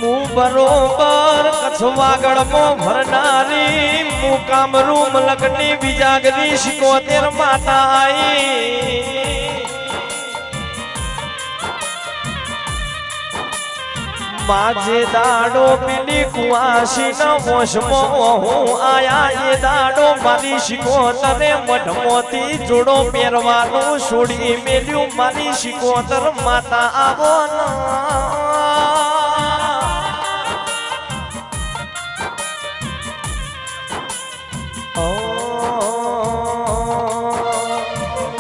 હું બરોબર કચ્છવાગઢમાં ભરનારી હું કામરૂ મલકની બીજાગરી 75 માતા આઈ માજે દાડો પીલી કુવાસી ન મોસમો હું આયા એ દાડો મારી 75 મઢમોથી જોડો પહેરવાનું છોડી મેલ્યું મારી 75 માતા આવો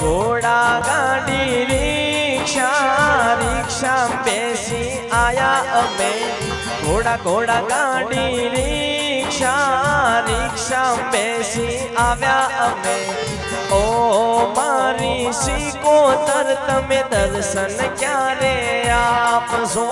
ઘોડા ગાડી રિક્ષા બેસી આયા અમે ઘોડા ગાડી રિક્ષા બેસી આવ્યા અમે ઓ મારી 75 તમે દર્શન ક્યારે આપશો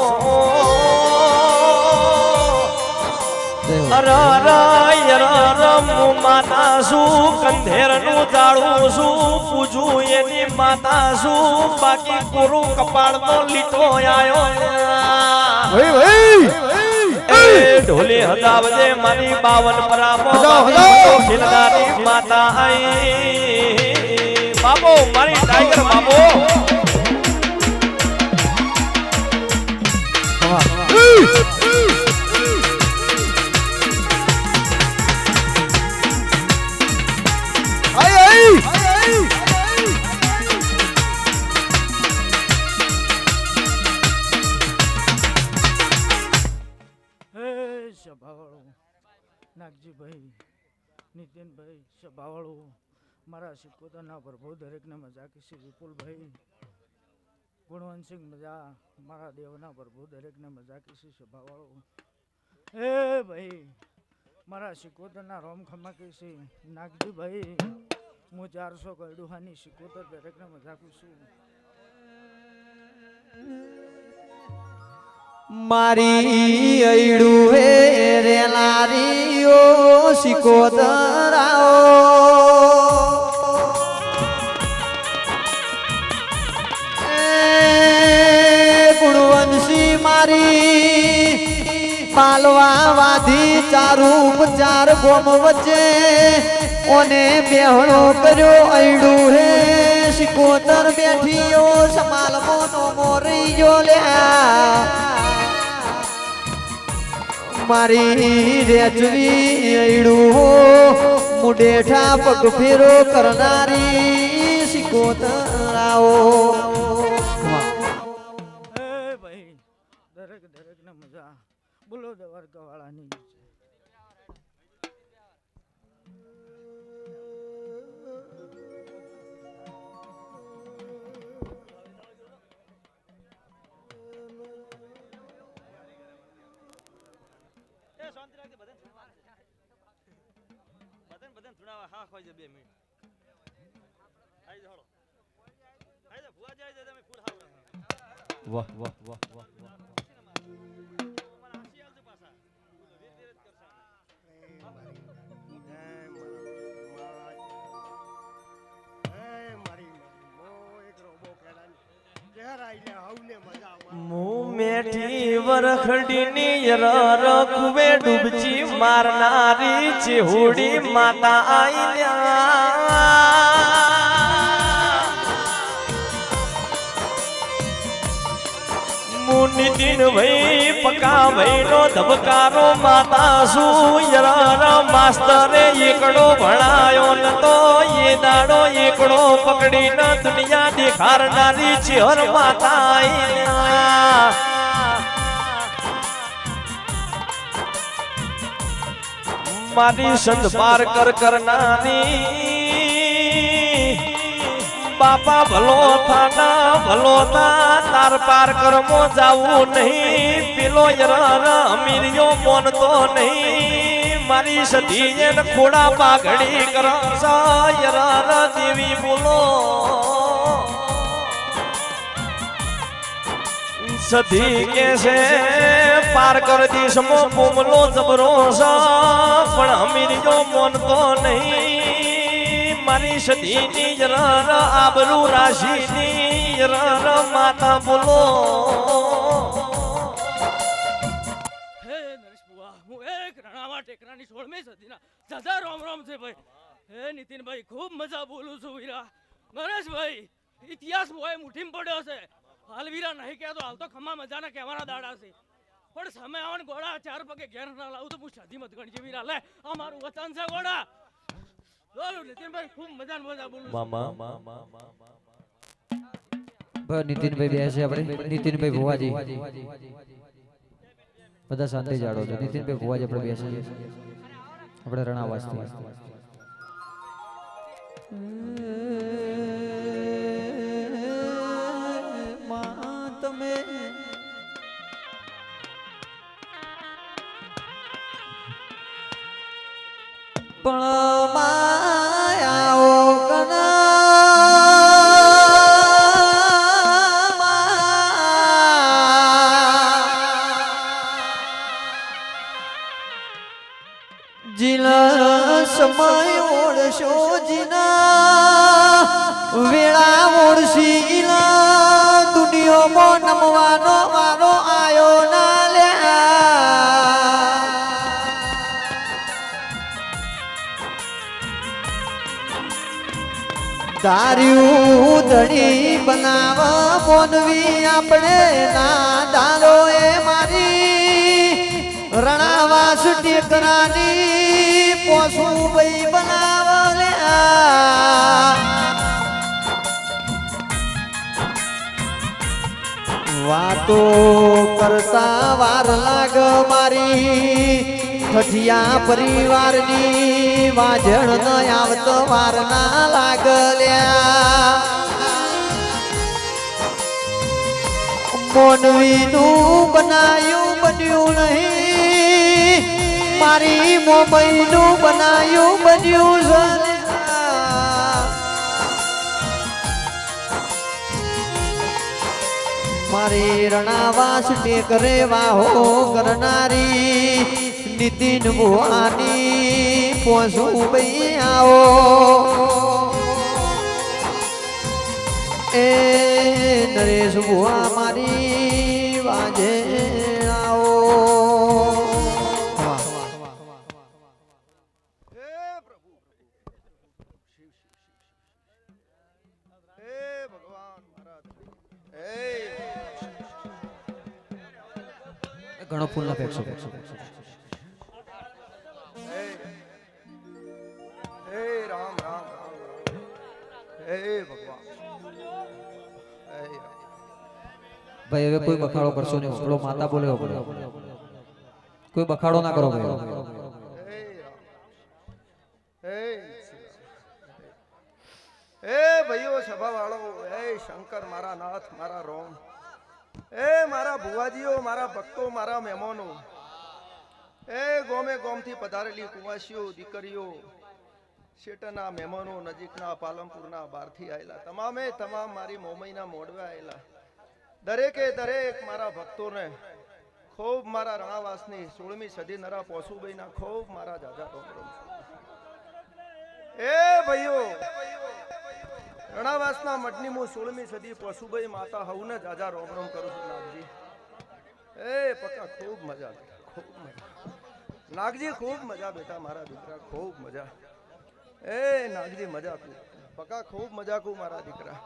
હું માતા છું કંધેરનું જાળું છું પૂજું એની માતા છું બાકી કોરું કપાળનો લીટો આયો ઢોલી હદાવજે મારી 52 પરામો ખીલદારી માતા આઈ બાબો મારી ટાઈગર બાબો નાગજીભાઈ નીતિનભાઈ સભાવાળો મારા 75 પ્રભુ દરેકને મજા કિસી વિપુલભાઈ ગુણવંતસિંહ મજા મારા દેવના પ્રભુ દરેકને મજા કિસી સભાવાળો એ ભાઈ મારા 75 રોમ ખમા કિસી નાગજીભાઈ હું 400 ગળડુહાની 75 દરેકને મજા કુશું મારી અયડું હે રેલારીઓ 75 આવો ગુણવંશી મારી પાલવા વાધી ચારું ઉપચાર ગોમ વચ્ચે ઓને બેહણો કર્યો અયડું હે 75 બેઠીઓ સમાલ મોનો મોરી જો લ્યા મારી રેચવી અયડું મુડેઠા પગ ફેરો કરનારી 75 આવો ભાઈ દરેકને મજા બોલો દ્વારકાવાળાની હા ખોઈ જ 2 મિનિટ આઈ જાઓ આઈ જા ભુવા જાય તમે ફૂડ હાવ વાહ વાહ વાહ વાહ મારા હાસી આલજો પાછા રીત કરશા મું મેઠી વરખડીની યરર કુવે ડૂબચી મારનારી ચેહુડી માતા આઈલ્યા મુનિતિન ભઈ પકા ભઈનો ધબકારો માતા શું યરર માસ્તરે એકડો ભણાયો ન તો એ દાડો એકડો પકડીને દુનિયા દેખાડનારી ચેહર માતા આઈલ્યા મારી સંત પાર કરનારી બાપા ભલો થાના ભલો તાર પાર કરમો જાવું નહીં પેલો યરર અમીરિયો મોનતો નહીં મારી સધી એન ખોડા પાઘડી કરમ યરર દેવી બોલો સધી કે છે પાર કર દેશમો પોમલો જબરો પણ અમીરિયો મોનતો નહીં મારી સધીની યરર આબરૂ રાશિની રર માતા બોલો હે નરેશ બુઆ હું એક રણાવા ટેકરાની 16મી સદીના દાદા રોમ રોમ છે ભાઈ. હે નીતિનભાઈ ખૂબ મજા બોલું છું વીરા. નરેશભાઈ ઇતિહાસ મોય મુઠ્ઠીમાં પડ્યો છે. હાલ વીરા નહીં કહેતો, હાલ તો ખમા મજાના કહેવાના દાડા છે. પણ સમય આવન ગોળા ચાર પગે ઘેર ના લાવું તો હું શાદી મત ગણજે વીરા. લે આ મારું વતન છે ગોળા. બોલો નીતિનભાઈ ખૂબ મજા બોલું છું. મામા નીતિનભાઈ બેસે આપણે નીતિનભાઈ ભુવાજી બધા શાંતિ જાળો છો. નીતિનભાઈ ભુવાજી આપણે બેસે આપણે રણાવાસથી તમે પણ માયાઓ જીલા સમય ઓળશો જીના વેળા ઓળશીલા દુનિયામાં નમવાનો વારો આયો ના લ્યા દાર્યું ધણી બનાવા મોનવી આપણે ના દારો એ મારી રણાવાસ ટેકરાની પોસું ભાઈ બનાવલ્યા વાતો કરતા વાર લાગ મારી ઠઠિયા પરિવારની વાજણ ન આવતો વાર ના લાગલ્યા મોનવીનું બનાયું બન્યું નહીં મારી મોમઈનું બનાયું બન્યું છે મારી રણાવાસ ટેકરે વાહો કરનારી નીતિન ભુવાની પોસું ભાઈ આવો એ નરેશ ભુવા મારી વાજે આવો ઘણો ફૂલ ના ફેંકશો હે રામ રામ રામ હે ભગવાન ભાઈ હવે કોઈ બખાડો કરશો નહીં પેલો માતા બોલે કોઈ બખાડો ના કરો ભાઈ હે ભાઈઓ સભા વાળો હે શંકર મારા નાથ મારા રોમ એ મારા ભુવાજીઓ મારા ભક્તો મારા મહેમાનો એ ગોમે ગોમથી પધારેલી કુવાસીઓ દીકરીઓ શેટના મહેમાનો નજીકના પાલનપુરના બહારથી આવેલા તમામે તમામ મારી મોમઈના મોડવે આવેલા દરેકે દરેક મારા ભક્તોને ખૂબ મારા રણાવાસની 16મી સદી નરા પોસુભાઈના ખૂબ મારા જાજા ડોકરો એ ભાઈઓ રણાવાસના મઠની હું 16મી સદી પોસુભાઈ માતા હવને જાજા રોમ રોમ કરું છું નાગજી એ પક્કા ખૂબ મજા નાગજી ખૂબ મજા બેટા મારા દીકરા ખૂબ મજા એ નાગજી મજા કુ પક્કા ખૂબ મજા કુ મારા દીકરા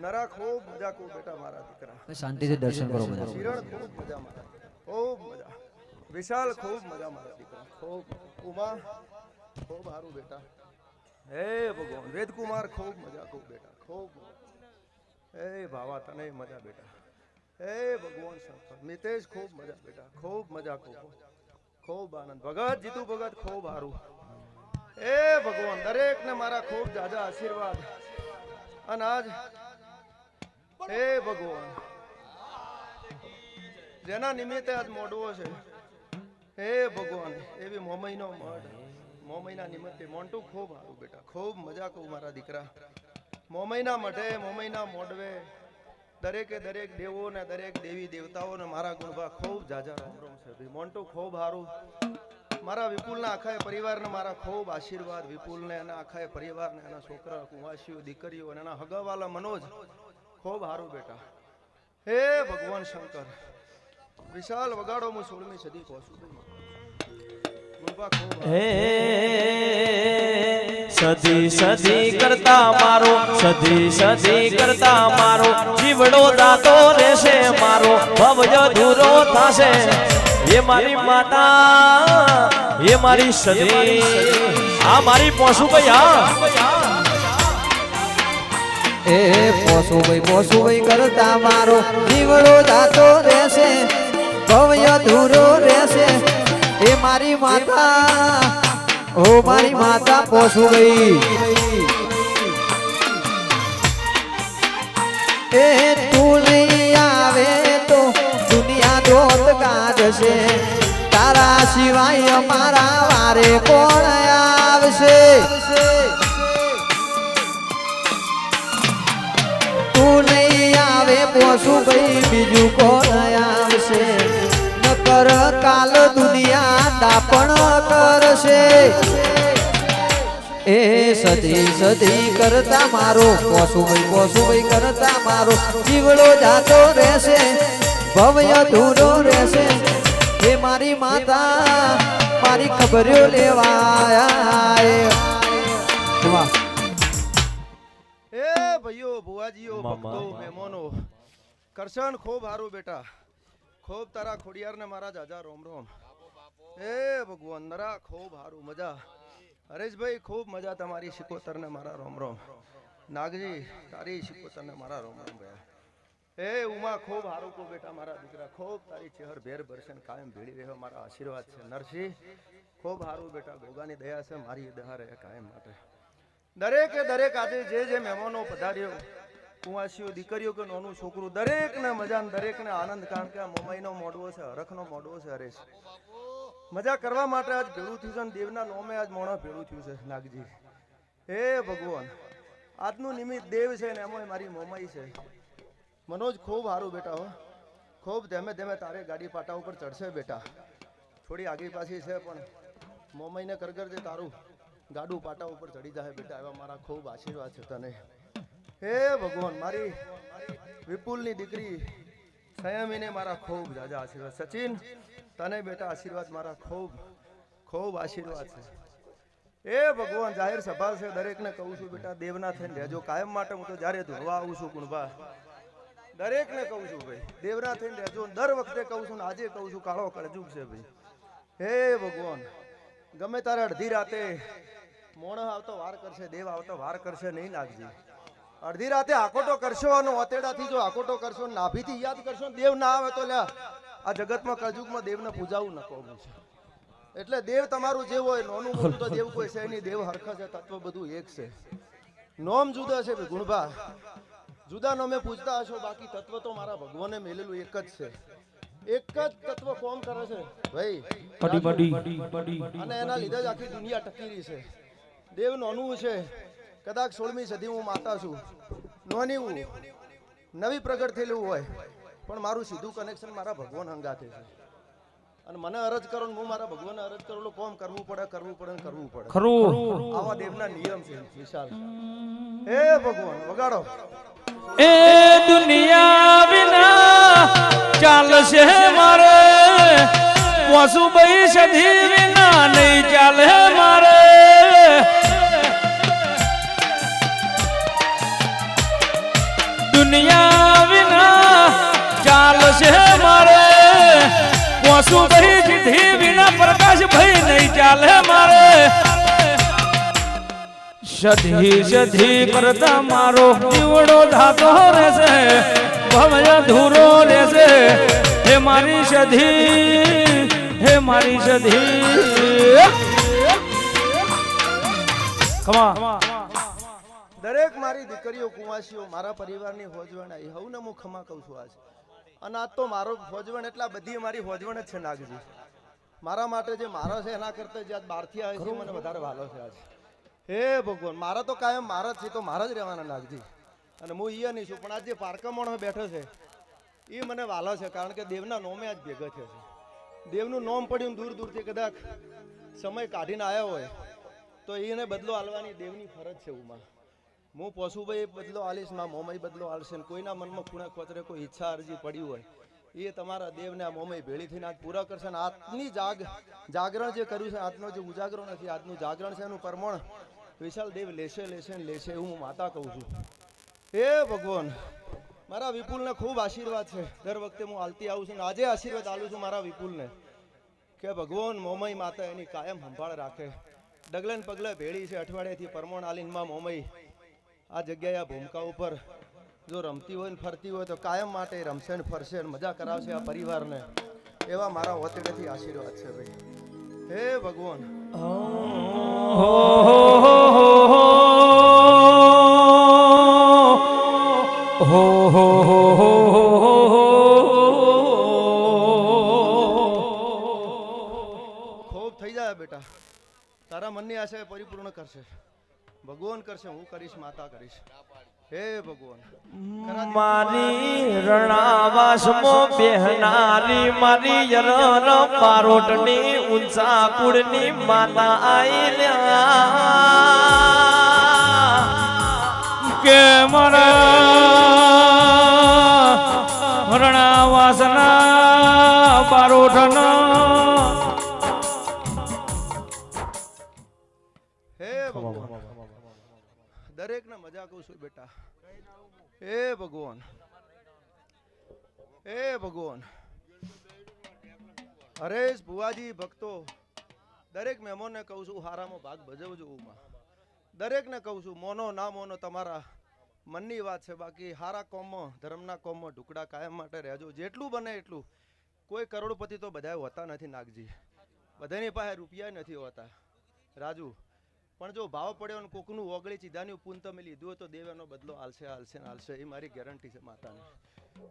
નરા ખૂબ મજા કુ બેટા મારા દીકરા શાંતિથી દર્શન કરો બધા કિરણ ખૂબ મજા મારા ખૂબ મજા વિશાલ ખૂબ મજા મારા દીકરા ખૂબ ઉમા ખૂબ સારું બેટા હે ભગવાન વેદકુમાર ખૂબ મજા ખૂબ બેટા ખૂબ હે ભાવા તને મજા બેટા હે ભગવાન શંકર મિતેશ ખૂબ મજા બેટા ખૂબ મજા ખૂબ આનંદ ભગત જીતુ ભગત ખૂબ સારું હે ભગવાન દરેક ને મારા ખૂબ જાજા આશીર્વાદ અને આજ હે ભગવાન જેના નિમિત્તે આજ મોડવો છે હે ભગવાન એવી મોમઈનો મઢ મોમઈના નિમિત્તે મોન્ટુ ખૂબ સારું બેટા ખૂબ મજા કહું મારા દીકરા મોમઈના મઢે મોમઈના મોડવે દરેકે દરેક દેવો ને દરેક દેવી દેવતાઓને મારા ગુણભા ખૂબ જાજા રોમ રોમ છે મોન્ટુ ખૂબ સારું મારા વિપુલના આખા પરિવારને મારા ખૂબ આશીર્વાદ વિપુલને એના આખા પરિવારને એના છોકરા કુંવાસીઓ દીકરીઓ અને એના હગાવાલા મનોજ ખૂબ સારું બેટા. હે ભગવાન શંકર, વિશાલ વગાડો, હું 16મી સદી પહોંચું. ગુણબા ખૂબ હે સદી સદી કરતા મારો, સદી સદી કરતા મારો જીવડો દાતો રહેશે, મારો ભવય ધૂરો થાશે. એ મારી માતા, એ મારી સદી, આ મારી પોસું ભાઈ. એ પોસુભાઈ કરતા મારો જીવડો જાતો રહેશે, ભવ્ય ધૂરો રહેશે. એ મારી માતા, ઓ મારી માતા પોસુભાઈ. એ તું નહીં આવે તો દુનિયા દોત કાઢશે, તારા સિવાય અમારા વારે કોણ આવશે? તું નહીં આવે પોસુભાઈ, બીજું કોણ આવશે? નકર કાલ દુનિયા દાપણ કરશે. એ સદી સદી કરતા મારો પોસુભાઈ કરતા મારો જીવડો જાતો રહેશે, ભવ્ય ધૂરો રહેશે. એ મારી માતા, મારી ખબરો લેવાયા. એ ભાઈઓ, ભુવાજીઓ, ભક્તો, મહેમાનો, કરશન ખૂબ સારું બેટા. ખૂબ તારા ખોડિયારને મારા જાજા રોમ રોમ. એ ભગવાન નરા ખૂબ સારું, મજા. હરેશભાઈ ખૂબ મજા, તમારી શિકોતરને મારા રોમ રોમ. નાગજી, તારી શિકોતરને મારા રોમ રોમ ગયા. એ ઉમા ખૂબ સારું કો બેટા, મારા દીકરા ખૂબ તારી ચહેર ભેર ભરશન કાયમ ભેળી રહ્યો, મારા આશીર્વાદ છે. નરસિંહ ખૂબ સારું બેટા, ગોગાની દયા છે, મારી દયા રહે કાયમ માટે. દરેકે દરેક આજે જે મહેમાનો પધાર્યો, કુંવાસીઓ, દીકરીઓ કે નાનું છોકરું, દરેકને મજા ને દરેકને આનંદ. કારણ કે આ મોમાઈનો મોડવો છે, હરખનો મોડવો છે. હરેશ મજા કરવા માટે આજ ભેળું થયું છે, અને દેવના નોમે આજ મોણા ભેળું થયું છે. નાગજી, હે ભગવાન, આજનું નિમિત્ત દેવ છે ને એમાં મારી મોમાઈ છે. મનોજ ખૂબ સારું બેટા, હો ખૂબ ધીમે ધીમે તારે ગાડી પાટા ઉપર ચડશે બેટા. થોડી આગી પાછી છે પણ મોમાઈને કરગરજે, તારું ગાડું પાટા ઉપર ચડી જાય બેટા. એવા મારા ખૂબ આશીર્વાદ છે તને. હે ભગવાન, મારી વિપુલની દીકરી સંયમીને મારા ખૂબ જાજા આશીર્વાદ. સચિન, તને બેટા આશીર્વાદ મારા ખૂબ ખૂબ આશીર્વાદ છે. એ ભગવાન, જાહેર સભા છે, દરેકને કહું છું બેટા, દેવના થઈને રહેજો કાયમ માટે. હું તો જ્યારે ધોવા આવું છું ગુણબા, દરેકને કહું છું ભાઈ, દેવના થઈને રહેજો. દર વખતે કહું છું ને આજે કહું છું, કાળો કળજુગ છે ભાઈ. હે ભગવાન, ગમે તારે અડધી રાતે મોણ આવતો વાર કરશે, દેવ આવતો વાર કરશે નહીં. નાગજી, અડધી રાતે આકોટો કરશો અને ઓતેડાથી જો આકોટો કરશો, નાભીથી યાદ કરશો, દેવ ના આવે તો લ્યા આ જગતમાં કળજુગમાં દેવને પૂજાવું ન કહું છે. એટલે દેવ તમારું જે હોય, નોનું મોટું તો દેવ કોઈ છે નહીં. દેવ હરખા છે, તત્વ બધું એક છે. નોમ જુદા છે ગુણભા, જુદા નોમે પૂજતા હશો, બાકી તત્વ તો મારા ભગવાને મેલેલું એક જ છે. એક જ તત્વ કોમ કરે છે ભાઈ, અને એના લીધે જ આખી દુનિયા ટકી રહી છે. દેવ નોનું છે, કદાચ 16મી સદી હું માતા છું, નોની હું નવી પ્રગટ થયેલું હોય, પણ મારું સીધું કનેક્શન મારા ભગવાન હંગાથે છે. અને મને અરજ કરો ને હું મારા ભગવાનને અરજ કરું, કોમ કરવું પડે ને કરવું પડે. આવા દેવના નિયમ છે. વિશાલ, હે ભગવાન, વગાડો. એ દુનિયા વિના ચાલશે મારે, પોસુભાઈ સદી વિના નહીં ચાલે મારે. દુનિયા વિના ચાલશે મારે, પોસુભાઈ સદી વિના પ્રકાશભાઈ નહીં ચાલે મારે. સધી સધી કરતા મારો જીવડો ધાતો રહેશે, ભવય ધૂરો રહેશે. હે મારી સધી, હે મારી સધી. દરેક મારી દીકરીઓ, કુંવાસીઓ, મારા પરિવારની હોજવણ આવી હવને હું ખમા કહું છું આજ. અને આજ તો મારો હોજવણ એટલા બધી મારી હોજવણ જ છે. નાગજી, મારા માટે જે મારા છે એના કરતા જે આજ બહારથી આવે છે મને વધારે વાલો છે આજ. હે ભગવાન, મારા તો કાયમ મારા જ છે, તો મારા જ રહેવાના નાગજી. અને હું અહીંયા નહીં છું, પણ આજ જે પારકા મોણ બેઠો છે એ મને વાલો છે. કારણ કે દેવના નોમે આજ ભેગા થયો છે. દેવનું નોમ પડ્યું દૂર દૂરથી કદાચ સમય કાઢીને આવ્યા હોય તો એને બદલો આલવાની દેવની ફરજ છે. ઉમાં હું પોશુભાઈ બદલો આલીશ, માં મોમાઈ બદલો આલશે ને કોઈના મનમાં ખૂણે ખોતરે કોઈ ઈચ્છા અરજી પડી હોય એ તમારા દેવને આ મોમાઈ ભેળી થઈને આજ પૂરા કરશે ને આજની જાગરણ જે કર્યું છે, આજનો જે ઉજાગરો નથી, આજનું જાગરણ છે એનું પ્રમાણ વિશાલ દેવ લેશે ને લેશે એવું હું માતા કહું છું. હે ભગવાન, મારા વિપુલને ખૂબ આશીર્વાદ છે. દર વખતે હું આલતી આવું છું ને આજે આશીર્વાદ આલું છું મારા વિપુલને કે ભગવાન મોમાઈ માતા એની કાયમ સંભાળ રાખે. ડગલે ને પગલે ભેળી છે, અઠવાડિયાથી પરમોણ આલીન માં મોમાઈ આ જગ્યાએ આ ભૂમકા ઉપર જો રમતી હોય ને ફરતી હોય તો કાયમ માટે રમશે ને ફરશે ને મજા કરાવશે આ પરિવારને, એવા મારા વતેડેથી આશીર્વાદ છે ભાઈ. હે ભગવાન, ખૂબ થઈ જાય બેટા, તારા મનની આશા એ પરિપૂર્ણ કરશે ભગવાન, કરશે. હું કરીશ, માતા કરીશ. હે ભગવાન, મારી રણાવાસમાં બેહનારી મારી યરર પારોટની ઊંચા કુળની માતા આઈલ્યા કે મારા રણાવાસના બારોટના દરેકને મજા કહું છું બેટા. હે ભગવાન, હે ભગવાન, હરેશ ભુવાજી ભક્તો દરેક મહેમાનને કહું છું હારામાં ભાગ ભજવજો. દરેકને કહું છું મોનો ના મોનો તમારા મનની વાત છે, બાકી હારા કોમમાં ધર્મના કોમમાં ઢુકડા કાયમ માટે રહેજો. જેટલું બને એટલું. કોઈ કરોડપતિ તો બધાય હોતા નથી નાગજી, બધાની પાસે રૂપિયા નથી હોતા રાજુ, પણ જો ભાવ પડ્યો ને કોકનું ઓગળી ચીધાની પૂન તમે લીધું હોય તો દેવાનો બદલો આલશે આલશે ને આલશે, એ મારી ગેરંટી છે માતાની.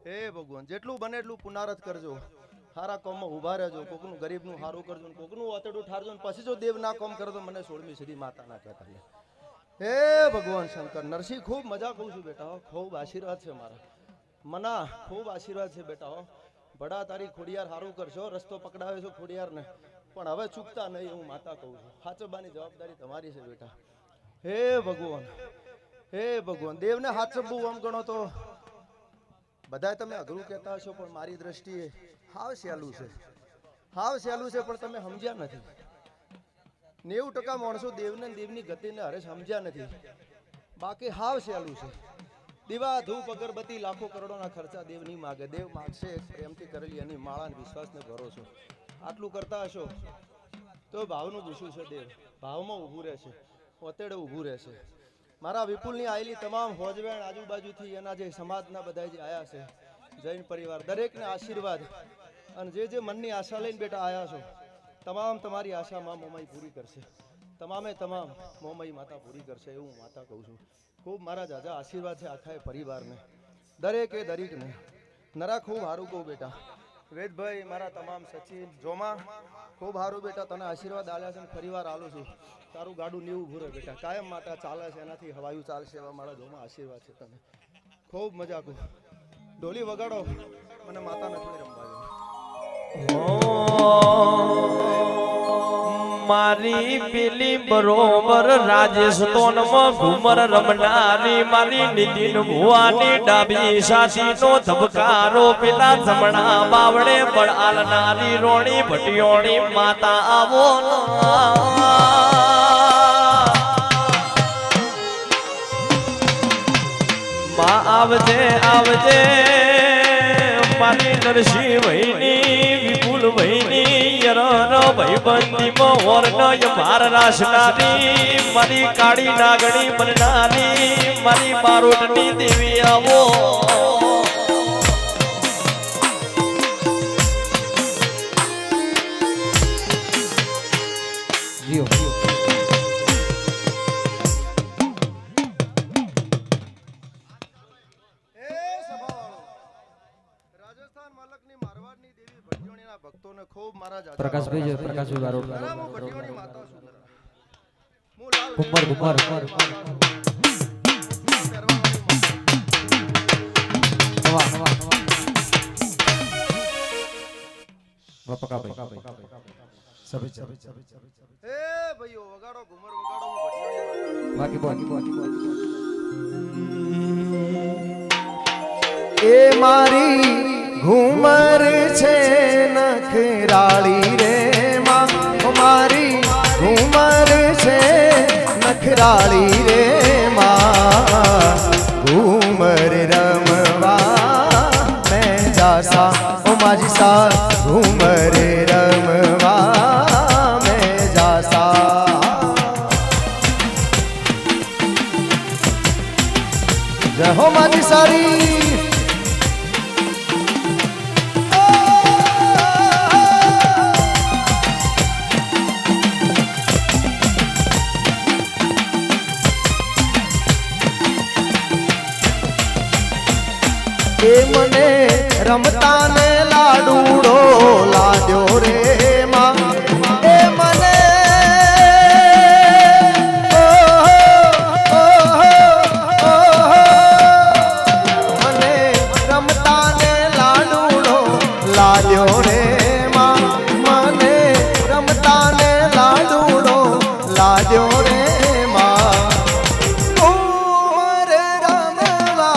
હે ભગવાન, જેટલું બને એટલું પુનારત કરજો, સારા કોમમાં ઊભા રહેજો, કોકનું ગરીબનું સારું કરજો, કોકનું ઓતડું ઠારજો ને પછી જો દેવ ના કોમ કરો તો મને 16મી સદી માતા ના કહેતા. હે ભગવાન શંકર નરસિંહ, ખૂબ મજા કહું છું બેટા હો, ખૂબ આશીર્વાદ છે મારા મના, ખૂબ આશીર્વાદ છે બેટા હો. ભડા તારી ખોડિયાર સારું કરશો, રસ્તો પકડાવે છો ખોડિયારને, પણ હવે ચૂકતા નહીં હું માતા કહું છું. હાચવવાની જવાબદારી તમારી છે બેટા. હે ભગવાન, હે ભગવાન, દેવને હાચવવું આમ ગણો તો બધાય તમે અઘરું કહેતા હશો, પણ મારી દ્રષ્ટિએ હાવ સહેલું છે, હાવ સહેલું છે, પણ તમે સમજ્યા નથી. 90% માણસો દેવને દેવની ગતિને હરે સમજ્યા નથી, બાકી હાવ સહેલું છે. દીવા ધૂપ અગરબત્તી લાખો કરોડોના ખર્ચા દેવ નહીં માગે, દેવ માગશે પ્રેમથી કરેલી એની માળા વિશ્વાસને ભરોસો. આટલું કરતા હશો તો ભાવનું પૂછ્યું છે દેવ ભાવમાં ઊભું રહેશે, પોતેડે ઊભું રહેશે. મારા વિપુલની આયેલી તમામ હોજવેણ આજુબાજુથી એના જે સમાજના બધા જે આયા છે જૈન પરિવાર, દરેકને આશીર્વાદ અને જે મનની આશા લઈને બેટા આયા છો તમામ તમારી આશા માં મોમાઈ પૂરી કરશે, તમામે તમામ મોમાઈ માતા પૂરી કરશે એવું હું માતા કહું છું. ખૂબ મારા જાજા આશીર્વાદ છે આખા પરિવારને, દરેકે દરેકને. નરા ખૂબ સારું કહું બેટા. વેદભાઈ, મારા તમામ સચિન જોમા, ખૂબ સારું બેટા, તને આશીર્વાદ આલ્યા છે ને ફરીવાર આલું છું. તારું ગાડું નહીં ઊભું રહે બેટા, કાયમ માતા ચાલે છે, એનાથી હવાયું ચાલશે એવા મારા જોમા આશીર્વાદ છે તને. ખૂબ મજા કહું. ઢોલી વગાડો, મને માતા નથી રમવા. મારી પેલી બરોબર રાજેશ તોનમાં ઘુમર રમનારી મારી નીતિન ભુવાની ડાબી સાસીનો ધબકારો પેલા જમણા બાવડે બળ આલનારી રોણી ભટિયોણી માતા આવો માં આવજે આવજે મારી નરસિંહ ભાઈની વિપુલ ભાઈની યરન ભાઈબંધીમાં વર્ણય ભાર રાસનારી મારી કાળી નાગણી બનનારી મારી બારોટની દેવી આવો. ભક્તોને ખૂબ મારા જાજા પ્રકાશભાઈ છે, પ્રકાશભાઈ બારોટ હું ભટિયોની માતા છું. હું લાલ કુમાર કુમાર નવા નવા વપકાભાઈ સભી એ ભાઈઓ વગાડો ઘુમર વગાડો, હું ભટિયોની માતા છું. બાકી એ મારી ઘુમર છે નખરાળી રે માં, મારી ઘુમર છે નખરાળી રે માં, ઘુમર રમવા મેં જાસા ઓ માજી સા, ઘુમર રમવા મેં જાસા. જય હો માજી સારી. એ મને રમતા ને લાડુડો લાદ્યો રે માં, એ મને મને રમતા ને લાડુડો લાદ્યો રે માં, મને રમતા ને લાડુડો લાદ્યો રે માં, ઘુમર રમવા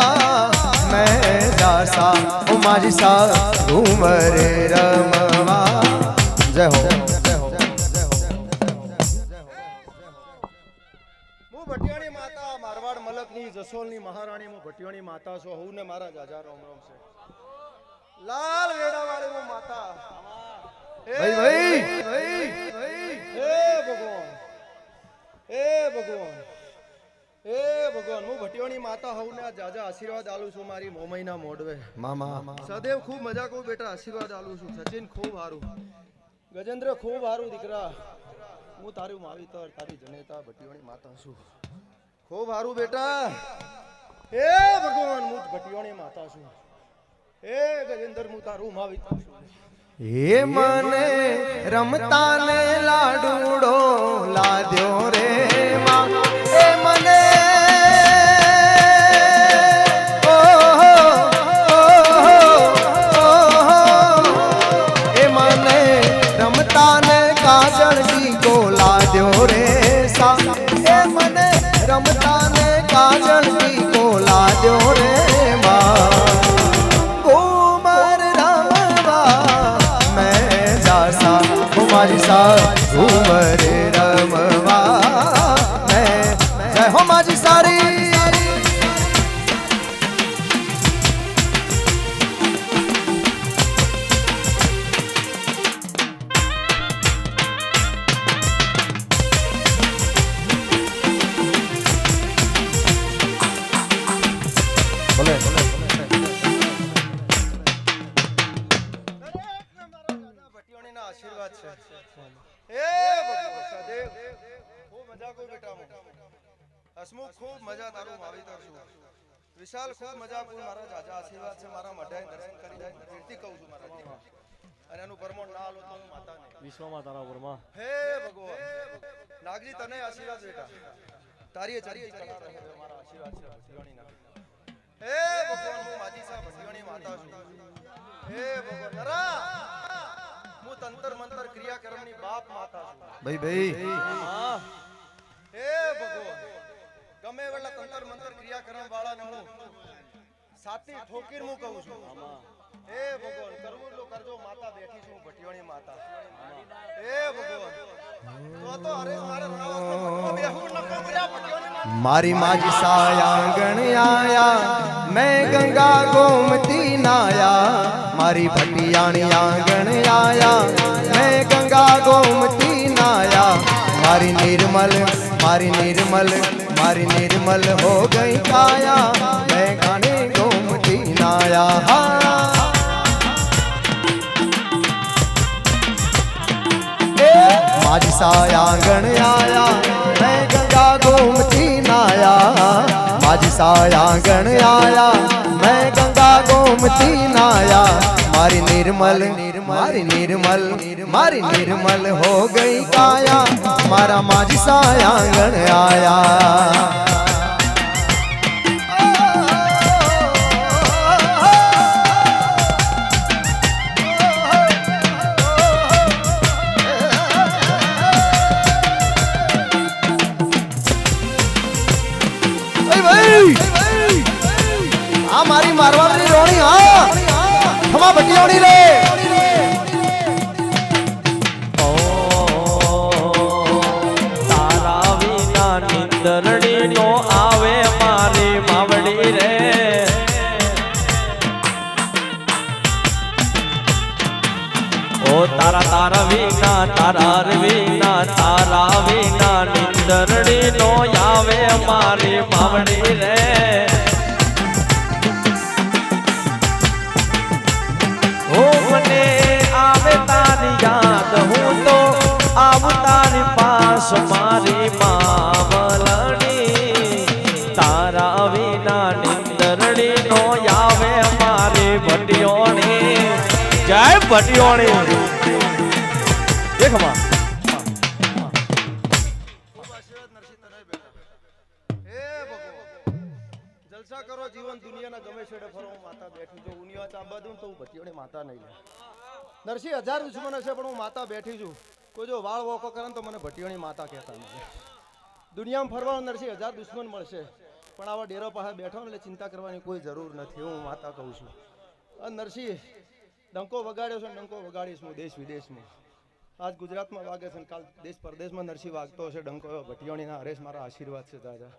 મેં જાસા ઓ માજી સા, ઘુમર રમવા. જય હો. હું ભટિયાણી માતા મારવાડ મલકની જસોલની મહારાણી, હું ભટિયાણી માતા છું. હું ને મારા જાજા રોમ રોમ છે. લાલ વેડાવાળી હું માતા. ભાઈ હે ભગવાન, હે ભગવાન, હે ભગવાન. હું ભટિયાણી માતા હોઉં ને આ જાજા આશીર્વાદ આલું છું મારી મોમઈના મોઢવે. મામા સદેવ ખૂબ મજા કહું બેટા, આશીર્વાદ આલું છું. સચિન ખૂબ હારું, ગજેન્દ્ર ખૂબ હારું દીકરા. હું તારું માવીતર, તારી જનેતા ભટિયાણી માતા છું. ખૂબ હારું બેટા. હે ભગવાન, હું ભટિયાણી માતા છું. હે ગજેન્દ્ર, હું તારું માવીતર છું. હે મને રમતા ને લાડુડો લાદ્યો રે માં, એ મને એ મને રમતા ને કાજળ ટીકો લાદ્યો રે સા, એ મને રમતા ને કાજળ ટીકો લાદ્યો રે માં, ઘુમર રમવા મેં જાસા ઓ માજી સા, ઘુમર રમવા મેં. જય હો માજી સારી. ભલે ભટિયાણીના આશીર્વાદ છે. હે ભગવાન સદેવ ખૂબ મજા કો બેટા. હસમુખ ખૂબ મજા તારું માવીતર છું. વિશાલ ખૂબ મજા કો મારા જાજા આશીર્વાદ છે. મારા મઢાઈ દર્શન કરી જાય કીર્તિ કહું છું મારા જીવન, અને એનું પરમોણ ના આલો તો હું માતાને વિશ્વમાં તારા ઉપરમાં. હે ભગવાન નાગજી તને આશીર્વાદ બેટા, તારી ચરી કલા રહે મારા આશીર્વાદ છે ભટિયાણીના. હે ભગવાન, હું માજી સા ભટિયાણી માતા છું. હે ભગવાન નરા, હું તંત્ર મંત્ર ક્રિયાકર્મની બાપ માતા છું. ભાઈ હે ભગવાન, ગમે વેલા તંત્ર મંત્ર ક્રિયાકર્મ વાળાને હું સાતી ઠોકીર હું કહું છું. હે ભગવાન, કરવું તો કરજો, માતા બેઠી છું ભટિયાણી માતા. હે ભગવાન, તો અરે મારે રાવણ બેહું નકો કર્યા ભટિયાણી માતા. મારી માજી સાયાંગણ આયા, मैं गंगा गोमती नाया, मारी भटियाणी आंगण आया, मैं गंगा गोमती नाया, मारी निर्मल हो गई काया, मैं गाने गोमती नाया. माजी सायांगण आया, मैं गंगा गोमती नाया, माजी सायांगण आया, मैं गंगा गोमती नाया, मारी निर्मल हो गई काया, मारा माजी सायांगण आया. માં ભટિયાણી રે તારા વિના નિંદરડી નો આવે મારી માવડી રે ઓ તારા વિના તારા વિના નિંદરડી નો આવે મારી માવડી રે ઓ મને આવે તારી યાદ હું તો આવું તારી પાસ મારી માવલણી તારા વિના નિંદરડી નો આવે મારી ભટિયોણી જય ભટિયોણી દેખમાં જલસા કરો જીવન દુનિયાના ગમે છેડે ફરો હું માતા બેઠી છું ઉનિયા ચાંબા દઉં તો હું ભટિયોની માતા નહીં લે નરસિંહ 1000 દુશ્મન હશે પણ હું માતા બેઠી છું કોઈ જો વાળ વોકો કરે ને તો મને ભટિયોની માતા કહેતા નહીં દુનિયામાં ફરવાનો નરસિંહ 1000 દુશ્મન મળશે પણ આવા ડેરો પાસે બેઠો ને એટલે ચિંતા કરવાની કોઈ જરૂર નથી હું માતા કહું છું અને નરસિંહ ડંકો વગાડ્યો છે ડંકો વગાડીશ હું દેશ વિદેશમાં આજ ગુજરાતમાં વાગે છે કાલ દેશ પરદેશમાં નરસિંહ વાગતો હશે ડંકો ભટિયોણીના હરેશ મારા આશીર્વાદ છે દાદા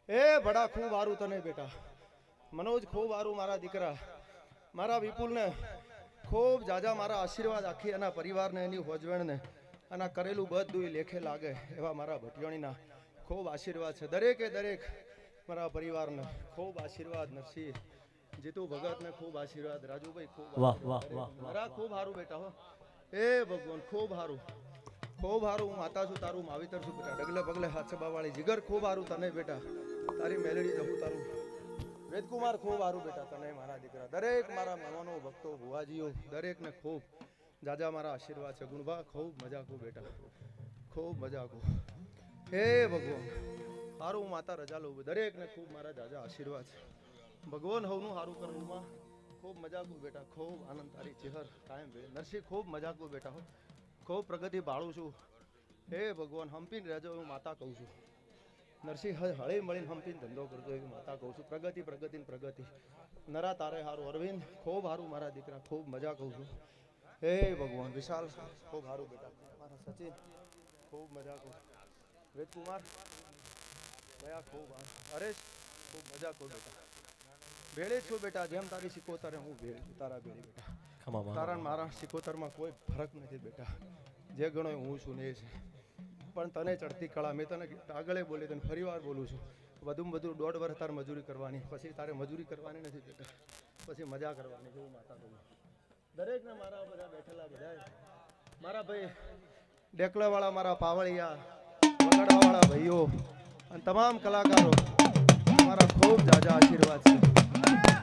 એ ભડા ખૂબ સારું તને બેટા મનોજ ખૂબ સારું મારા દીકરા મારા વિપુલને ખૂબ જાજા મારા આશીર્વાદ આખી એના પરિવારને એની હોજવેણને આના કરેલું બધું લેખે લાગે એવા મારા ભટિયોણીના ખૂબ આશીર્વાદ છે દરેકે દરેક મારા પરિવારને ખૂબ આશીર્વાદ નરસિંહ જીતુ ભગતને ખૂબ આશીર્વાદ રાજુભાઈ ખૂબ મારા ખૂબ સારું બેટા હો એ ભગવાન ખૂબ સારું ખૂબ સારું હું માતા છું તારું માવિતર છું બેટા ડગલે પગલે હાથ છબાવાળી જીગર ખૂબ સારું તને બેટા તારી મેલડી જવું તારું વેદકુમાર ખૂબ સારું બેટા તને મારા દીકરા દરેક મારા મહેમાનો ભક્તો ભુવાજીઓ દરેકને ખૂબ જાજા મારા આશીર્વાદ છે ગુણભા ખૂબ મજા કો બેટા ખૂબ મજા કો હે ભગવાન સારું હું માતા રજા લઉં દરેકને ખૂબ મારા જાજા આશીર્વાદ છે ભગવાન હવનું સારું કરવું ખૂબ મજા કો બેટા ખૂબ આનંદ તારી ચહેર કાયમ બે નરસિંહ ખૂબ મજા કો બેટા હો ખૂબ પ્રગતિ ભાળું છું હે ભગવાન હંપીને રહેજો હું માતા કહું છું નરસિંહ હળી મળીને હંપીને ધંધો કરજો એવી માતા કહું છું પ્રગતિ પ્રગતિ પ્રગતિ નરા તારે હારું અરવિંદ ખૂબ સારું મારા દીકરા ખૂબ મજા કહું છું હે ભગવાન વિશાલ ખૂબ સારું બેટા મારા સચિન ખૂબ મજા કહું વેદકુમાર દયા ખૂબ હરેશ ખૂબ મજા કહું બેટા ભેળે છું બેટા જેમ તારી સિકોતરે હું ભેળ તારા ભેળી બેટા તારા મારા સિકોતરમાં કોઈ ફરક નથી બેટા જે ગણો હું છું ને એ છે પણ તને ચડતી કળા મેં તને આગળ બોલી તને ફરી વાર બોલું છું વધુમાં વધુ 1.5 વર્ષ તારે મજૂરી કરવાની પછી તારે મજૂરી કરવાની નથી બેટા પછી મજા કરવાની જેવું માતા કહું દરેકને મારા બધા બેઠેલા બધા મારા ભાઈ ડેકલાવાળા મારા પાવળિયા વગાડવાવાળા ભાઈઓ અને તમામ કલાકારો મારા ખૂબ જાજા આશીર્વાદ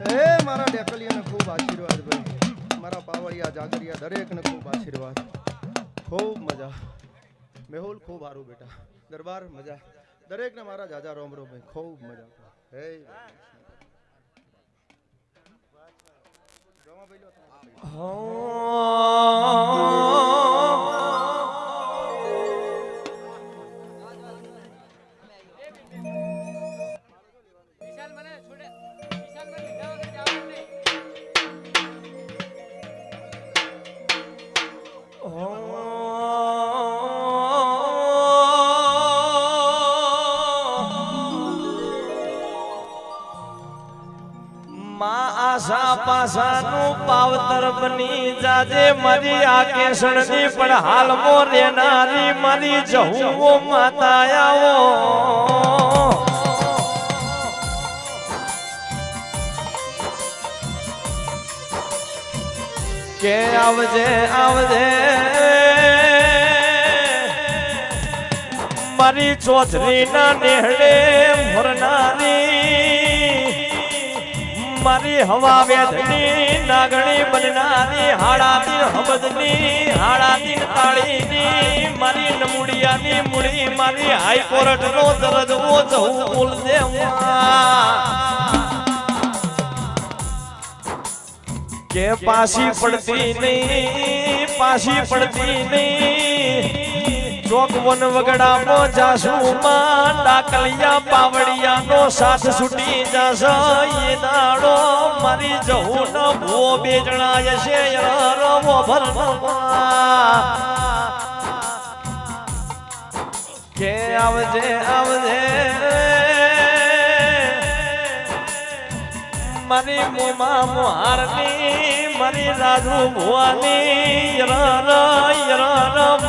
છે એ મારા ડેકલિયાને ખૂબ આશીર્વાદ ભાઈ મારા પાવળિયા જાગરિયા દરેકને ખૂબ આશીર્વાદ ખૂબ મજા મેહુલ ખૂબ સારું બેટા દરબાર મજા દરેકને મારા જાજા રોમ રોમ ભાઈ ખૂબ મજા હે આશા પાસાનું પાવતર બની જાજે મારી આ કેસણની પણ હાલ મો રેનારી મારી જહુઓ માતા આવો કે આવજે આવજે મારી ચોધરીના નેહડે મોરનારી મારી હવા વેધની નાગણી બનનારી હાડાની હબદની હાડાની તાળીની મારી નમુડિયાની મુડી મારી હાઈકોર્ટ નો દરજવો જવું બોલ દે કે પાછી પડતી નહીં ચોકવન વગડામાં જાસુમાં ડાકલિયા પાવડિયાનો સાથ છૂટી જશે એ દાડો મારી જહું ન ભૂવો બેજણાય છે રવો ભરમાં કે આવજે આવજે મારી મોમા મોહારની મારી રાજુ ભુવાની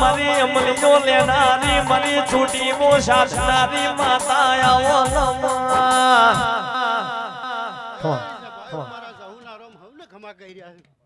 મારી અમલીઓ લેનારી મારી છૂટી મો સાધનારી માતા આવો મારા જહુના રોમ હવને ખમા કહી રહ્યા છે